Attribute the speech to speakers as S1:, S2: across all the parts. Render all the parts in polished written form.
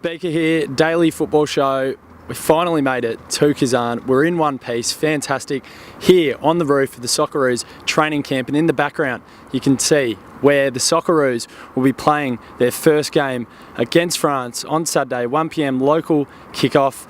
S1: Beaker here, daily football show. We finally made it to Kazan. We're in one piece, fantastic. Here on the roof of the Socceroos training camp, and in the background you can see where the Socceroos will be playing their first game against France on Saturday, 1 PM local kickoff.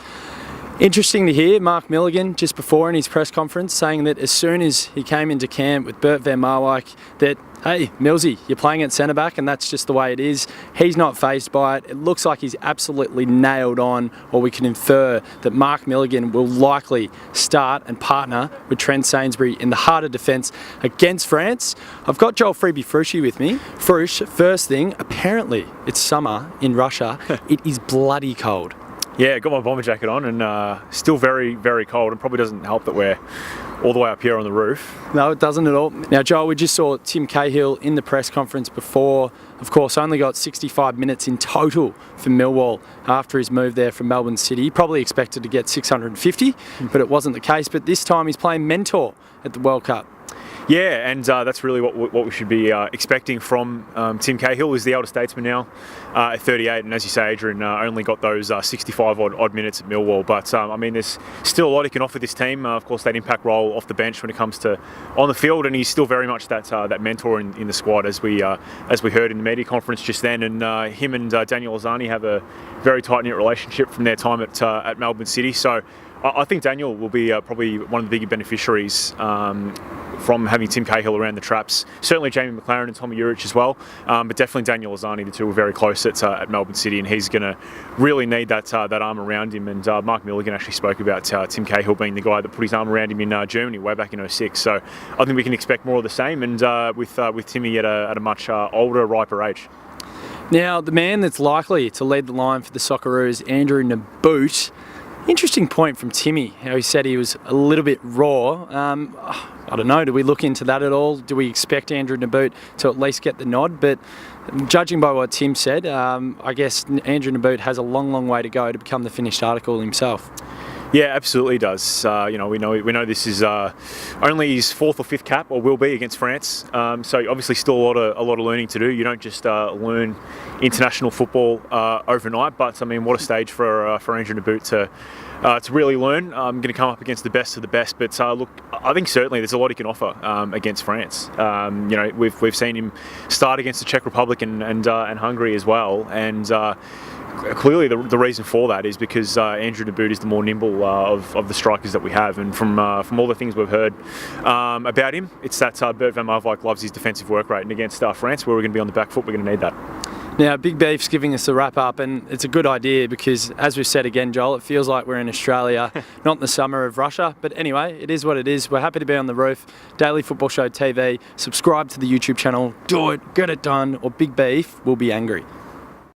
S1: Interesting to hear Mark Milligan just before in his press conference saying that as soon as he came into camp with Bert van Marwijk that, hey, Millsy, you're playing at centre back and that's just the way it is. He's not fazed by it. It looks like he's absolutely nailed on, or we can infer that Mark Milligan will likely start and partner with Trent Sainsbury in the heart of defence against France. I've got Joel CB Fruch with me. Fruch, first thing, apparently it's summer in Russia. It is bloody cold.
S2: Yeah, got my bomber jacket on and still very, very cold, and probably doesn't help that we're all the way up here on the roof.
S1: No, it doesn't at all. Now, Joel, we just saw Tim Cahill in the press conference before. Of course, only got 65 minutes in total for Millwall after his move there from Melbourne City. Probably expected to get 650, but it wasn't the case. But this time he's playing mentor at the World Cup.
S2: Yeah, and that's really what we should be expecting from Tim Cahill. He's the elder statesman now at 38, and as you say, Adrian only got those 65 odd minutes at Millwall. But I mean, there's still a lot he can offer this team. Of course, that impact role off the bench when it comes to on the field, and he's still very much that mentor in the squad, as we heard in the media conference just then. And him and Daniel Ozani have a very tight-knit relationship from their time at Melbourne City. So I think Daniel will be probably one of the bigger beneficiaries from having Tim Cahill around the traps. Certainly Jamie McLaren and Tommy Urich as well, but definitely Daniel Ozani. The two were very close at Melbourne City, and he's going to really need that arm around him. And Mark Milligan actually spoke about Tim Cahill being the guy that put his arm around him in Germany way back in '06. So I think we can expect more of the same, and with Timmy at a much older, riper age.
S1: Now, the man that's likely to lead the line for the Socceroos, Andrew Nabbout. Interesting point from Timmy, how he said he was a little bit raw. I don't know, do we look into that at all? Do we expect Andrew Nabbout to at least get the nod? But judging by what Tim said, I guess Andrew Nabbout has a long way to go to become the finished article himself.
S2: Yeah, absolutely does. We know this is only his fourth or fifth cap, or will be, against France. So obviously still a lot of learning to do. You don't just learn international football overnight. But I mean, what a stage for Andrew Nabbout to really learn. I'm going to come up against the best of the best. But look, I think certainly there's a lot he can offer against France. We've seen him start against the Czech Republic and Hungary as well, and clearly the reason for that is because Andrew Nabbout is the more nimble of the strikers that we have, and from all the things we've heard about him, it's that Bert van Marwijk loves his defensive work rate, and against France, where we're going to be on the back foot, we're going to need that.
S1: Now, Big Beef's giving us a wrap up, and it's a good idea because, as we've said again, Joel, it feels like we're in Australia, not in the summer of Russia. But anyway, it is what it is. We're happy to be on the roof. Daily Football Show TV. Subscribe to the YouTube channel. Do it. Get it done. Or Big Beef will be angry.